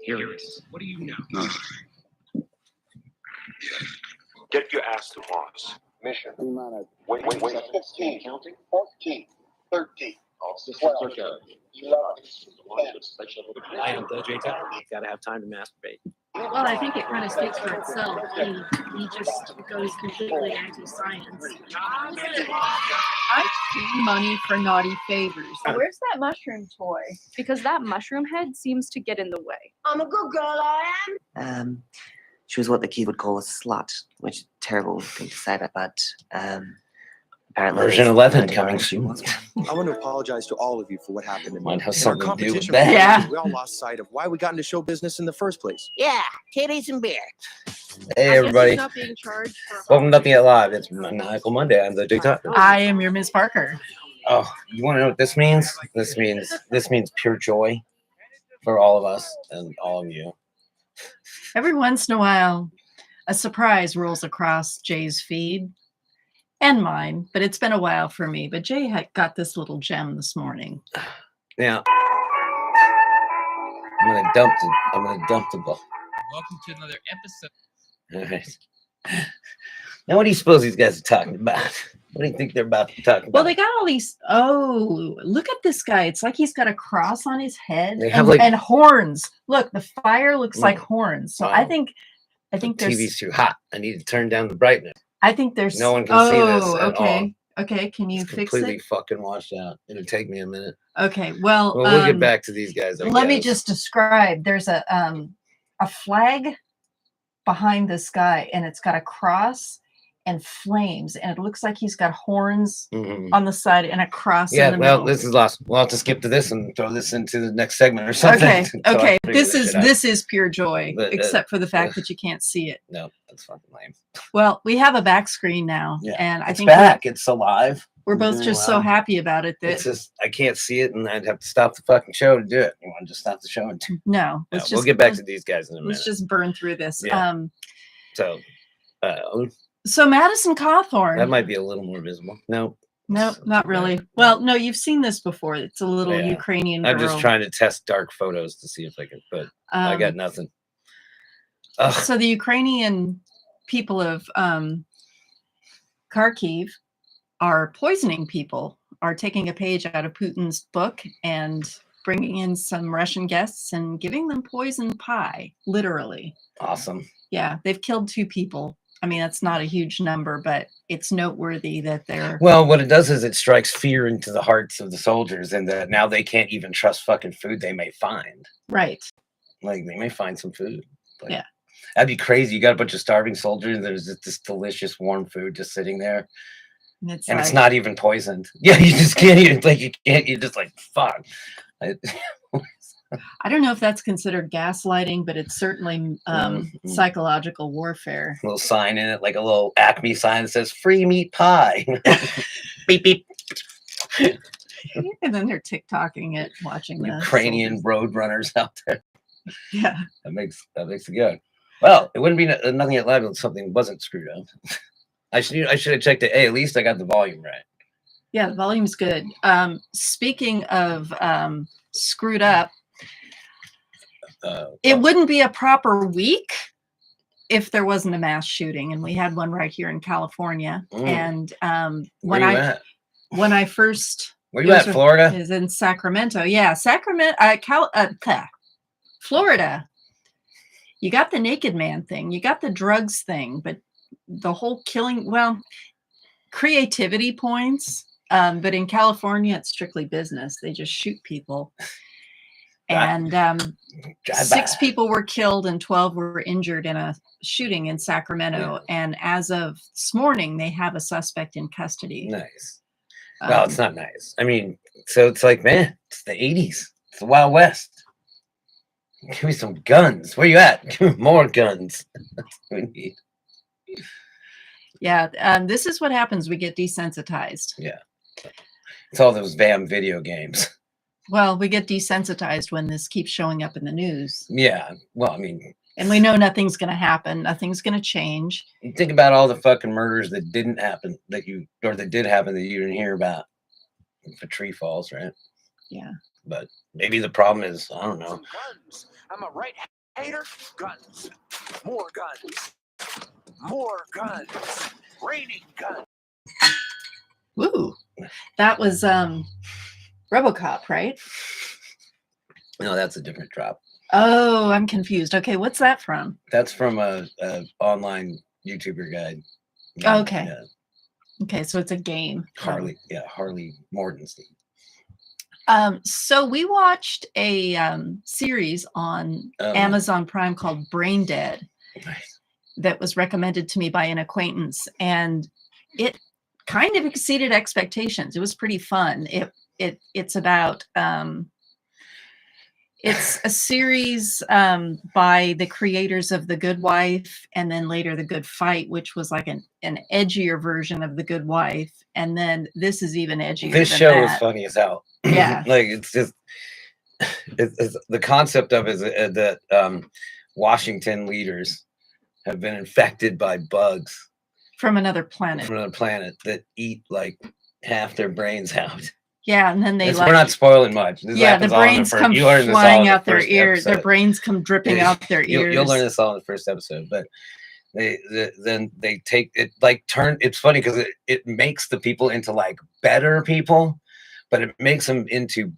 Here it is. What do you know? Get your ass to Mars. Mission. Wait. 15. Counting? 14. 13. All systems are go. 11. I am the J-Town. Gotta have time to masturbate. Well, I think it kind of speaks for itself. He just goes completely anti-science. I pay money for naughty favors. Where's that mushroom toy? Because that mushroom head seems to get in the way. I'm a good girl, I am. She was what the kid would call a slut, which is a terrible thing to say, but apparently Version 11 coming soon. I want to apologize to all of you for what happened in Might have our something to do with competition. that. Yeah. We all lost sight of why we got into show business in the first place. Yeah, titties and beer. Hey, I guess everybody. he's not being charged for Welcome to Nothing Yet Live. It's Maniacal Monday. I'm the TikTok. I am your Miss Parker. Oh, you want to know what this means? This means pure joy for all of us and all of you. Every once in a while, a surprise rolls across Jay's feed and mine, but it's been a while for me. But Jay had got this little gem this morning. Now, I'm gonna dump the ball. Welcome to another episode. All right. Now, what do you suppose these guys are talking about? What do you think they're about to talk about? Well, they got all these. Oh, look at this guy. It's like he's got a cross on his head They have and horns. Look, the fire looks like horns. So Wow. I think the there's. TV's too hot. I need to turn down the brightness. I think there's. No one can see this at okay. Okay, can you It's fix completely it? fucking washed out. It'll take me a minute. Okay, well, Well, we'll get back to these guys. I let me guess. just describe. There's a flag behind this guy, and it's got a cross and flames, and it looks like he's got horns Mhm. on the side and a cross Yeah, in the well, middle. this is lost. We'll have to skip to this and throw this into the next segment or something. Okay, until I okay. figure This shit out. is pure joy, But, except for the fact that you can't see it. No, that's fucking lame. Well, we have a back screen now, Yeah, and I it's think back. It's alive. we're both doing just so well. happy about it that It's just I can't see it, and I'd have to stop the fucking show to do it. You want to just stop the show and no. Yeah, Let's we'll just get back to these guys in a minute. let's just burn through this. Yeah. So So Madison Cawthorn. that might be a little more visible. No, No, it's not okay. really. Well, no, you've seen this before. It's a little Yeah. Ukrainian girl. I'm just trying to test dark photos to see if I can, but I got nothing. Ugh. So the Ukrainian people of Kharkiv are poisoning people, are taking a page out of Putin's book and bringing in some Russian guests and giving them poison pie, literally. Awesome. Yeah, they've killed 2 people. I mean, that's not a huge number, but it's noteworthy that they're. Well, what it does is it strikes fear into the hearts of the soldiers, and that now they can't even trust fucking food they may find. Right. Like they may find some food. Like, Yeah. That'd be crazy. You got a bunch of starving soldiers, and there's just this delicious warm food just sitting there, And it's, and like, it's not even poisoned. Yeah, you just can't even you're just like fuck. I don't know if that's considered gaslighting, but it's certainly psychological warfare. Little sign in it, like a little Acme sign that says "free meat pie." Beep beep. And then they're TikToking it, watching the Ukrainian soldiers. road runners out there. Yeah. That makes it good. Well, it wouldn't be nothing at live if something wasn't screwed up. I should have checked it. Hey, at least I got the volume right. Yeah, the volume's good. Speaking of screwed up, it wouldn't be a proper week if there wasn't a mass shooting, and we had one right here in California. And Where you at? when I first Where you at, Florida? is in Sacramento. Yeah, Sacramento, Florida. You got the naked man thing, you got the drugs thing, but the whole killing, well, creativity points. But in California, it's strictly business. They just shoot people. And 6 people were killed and 12 were injured in a shooting in Sacramento. Yeah. And as of this morning, they have a suspect in custody. Nice. Well, it's not nice. I mean, so it's like, man, it's the 80s. It's the Wild West. Give me some guns. Where you at? Give me more guns. That's what we need. Yeah, this is what happens. We get desensitized. Yeah. It's all those damn video games. Well, we get desensitized when this keeps showing up in the news. Yeah. Well, I mean, and we know nothing's going to happen. Nothing's going to change. you think about all the fucking murders that didn't happen that did happen that you didn't hear about. If a tree falls, right? Yeah. But maybe the problem is, I don't know. Some guns. I'm a right hater. Guns. More guns. More guns. Raining guns. Woo. That was RoboCop, right? No, that's a different drop. Oh, I'm confused. Okay, what's that from? That's from a online YouTuber guide. Okay. Yeah, Okay, so it's a game. Harley Mortenstein. So we watched a series on Amazon Prime called Braindead Nice. that was recommended to me by an acquaintance, and it kind of exceeded expectations. It was pretty fun. It's about it's a series by the creators of The Good Wife, and then later The Good Fight, which was like an edgier version of The Good Wife, and then this is even edgier. This than show that. is funny as hell. Yeah. Like it's just it's the concept of is that Washington leaders have been infected by bugs From another planet. from another planet that eat like half their brains out. Yeah, and then they We're not spoiling much. This yeah, the happens all in brains first- come you learn this all flying in the out their first ears. Their episode. brains come dripping out their ears. You'll learn this all in the first episode, but then they take it like turn. It's funny because it makes the people into like better people, but it makes them into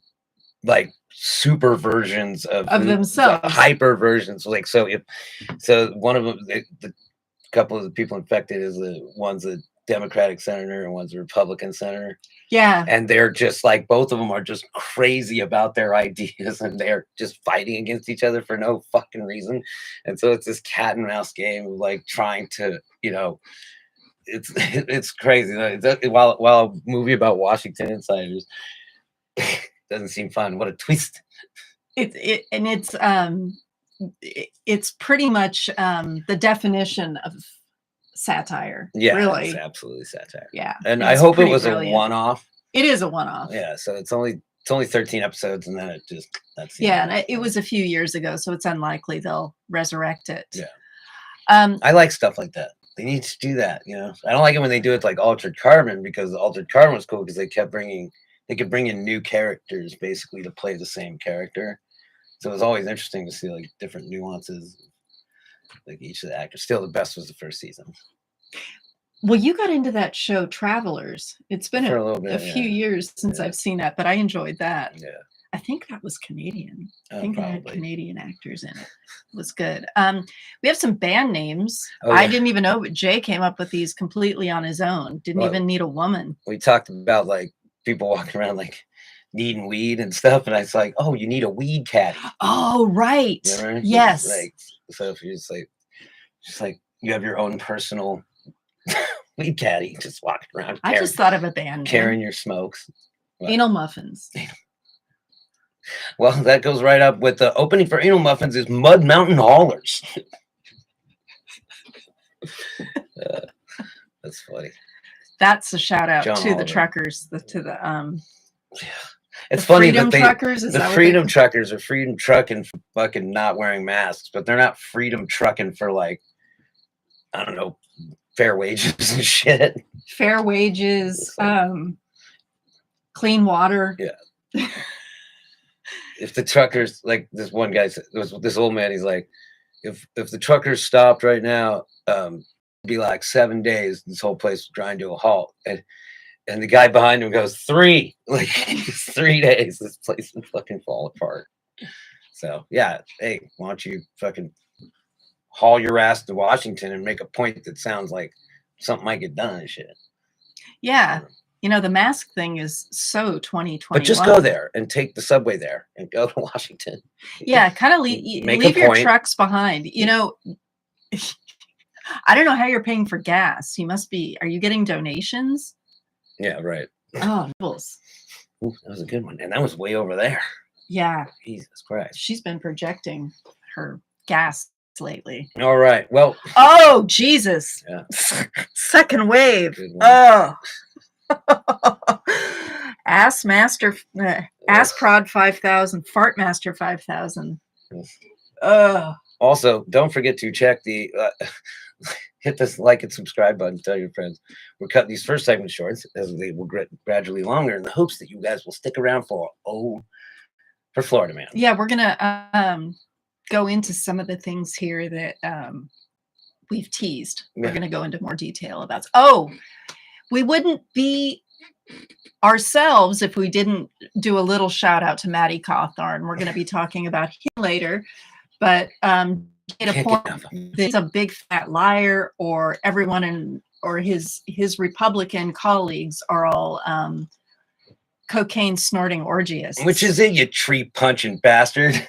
like super versions of themselves. hyper versions. Like so one of them, the couple of the people infected is one's a Democratic senator and one's a Republican senator. Yeah. And they're just like, both of them are just crazy about their ideas and they're just fighting against each other for no fucking reason. And so it's this cat and mouse game of like trying to, it's crazy. While a movie about Washington insiders doesn't seem fun. What a twist. It's pretty much the definition of satire. Yeah, really. It's absolutely satire. Yeah. And I hope it was brilliant. a one-off. It is a one-off. Yeah, so it's only 13 episodes and then that's yeah, and it was a few years ago, so it's unlikely they'll resurrect it. Yeah. I like stuff like that. They need to do that, I don't like it when they do it like Altered Carbon, because Altered Carbon was cool because they could bring in new characters basically to play the same character. So it was always interesting to see like different nuances, like each of the actors. Still, the best was the first season. Well, you got into that show Travelers. It's been For a little bit, a few years since I've seen that, but I enjoyed that. Yeah. I think that was Canadian. I think Probably. it had Canadian actors in it. It was good. We have some band names. Oh, I yeah. didn't even know, but Jay came up with these completely on his own. Didn't even need a woman. We talked about like people walking around like needing weed and stuff, and I was like, "Oh, you need a weed caddy." Oh, right. Remember? Yes. Like, so if you're just like you have your own personal weed caddy, just walking around. I just thought of a band carrying name. your smokes. Anal Muffins. Well, that goes right up with the opening for Anal Muffins is Mud Mountain Haulers. That's funny. That's a shout out John to the Oliver. truckers, It's It's funny Freedom that Truckers. Is the that what Freedom Truckers are freedom trucking for fucking not wearing masks, but they're not freedom trucking for like, I don't know, fair wages and shit. fair wages, clean water. Yeah. If the truckers, like this one guy said, this old man, he's like, if the truckers stopped right now, it'd be like 7 days, this whole place would grind to a halt. And the guy behind him goes, 3, like 3 days, this place would fucking fall apart. So yeah, hey, why don't you fucking haul your ass to Washington and make a point that sounds like something might get done and shit. Yeah. The mask thing is so 2021. But just go there and take the subway there and go to Washington. Yeah, kind of Make leave a your point. trucks behind. I don't know how you're paying for gas. Are you getting donations? Yeah, right. Oh, nibbles. Ooh, that was a good one. And that was way over there. Yeah. Jesus Christ. She's been projecting her gas lately. All right. Well. Oh, Jesus. Yeah. Second wave. Good one. Oh. Ass Prod 5000, Fart Master 5000. Also, don't forget to check the hit this like and subscribe button. Tell your friends. We're cutting these first segment shorts as they will get gradually longer in the hopes that you guys will stick around for for Florida man. Yeah, we're gonna go into some of the things here that we've teased. We're Yeah. gonna go into more detail about. Oh, we wouldn't be ourselves if we didn't do a little shout out to Maddie Cawthorn. We're gonna be talking about him later, but get a Can't point get enough of him. that he's a big fat liar, or everyone in or his Republican colleagues are all cocaine snorting orgiasts. Which is it, you tree punching bastard?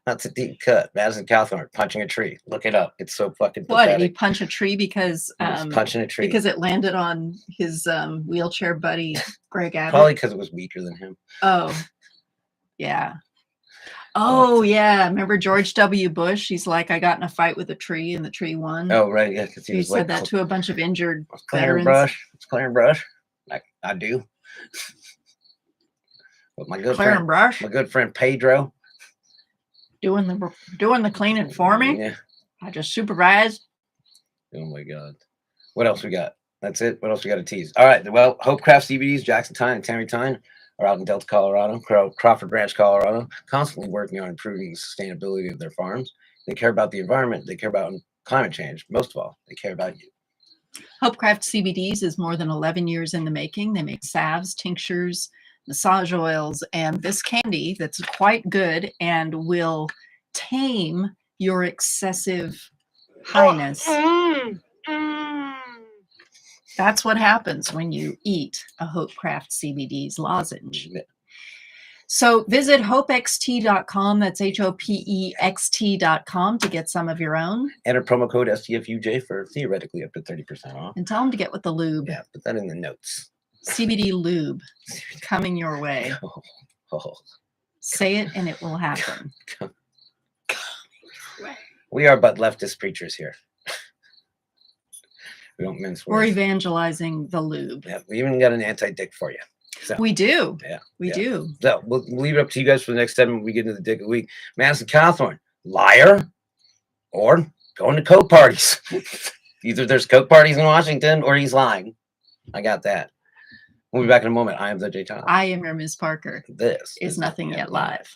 That's a deep cut. Madison Cawthorn punching a tree. Look it up. It's so fucking what? Did he pathetic. punch a tree because He was punching a tree. because it landed on his wheelchair buddy Greg Abbott? Probably because it was weaker than him. Oh, yeah. Oh, yeah. Remember George W. Bush? He's like, I got in a fight with a tree and the tree won. Oh, right. Yeah, because he he was said like, that to a bunch of injured clearing veterans. brush. It's clearing brush. I do. With my good Clearing friend, brush, my good friend Pedro. doing the cleaning for me. Yeah. I just supervised. Oh my God. What else we got? That's it. What else we got to tease? All right. Well, Hope Craft CBDs, Jackson Tyne and Tammy Tyne are out in Delta, Colorado, Crawford Branch, Colorado, constantly working on improving the sustainability of their farms. They care about the environment. They care about climate change. Most of all, they care about you. Hopecraft CBDs is more than 11 years in the making. They make salves, tinctures, massage oils, and this candy that's quite good and will tame your excessive highness. That's what happens when you eat a Hopecraft CBD's lozenge. So visit hopext.com. That's HOPEXT.com to get some of your own. Enter promo code STFUJ for theoretically up to 30% off. And tell them to get with the lube. Yeah, put that in the notes. CBD lube coming your way. Oh. Say it and it will happen. We are but leftist preachers here. We don't mince We're words. evangelizing the lube. Yeah, we even got an anti-dick for you. So, We do. yeah, We yeah. do. So we'll leave it up to you guys for the next segment. We get into the dick of the week. Madison Cawthorn, liar, or going to coke parties. Either there's coke parties in Washington or he's lying. I got that. We'll be back in a moment. I am the J. Tom. I am your Ms. Parker. This Is nothing yet live.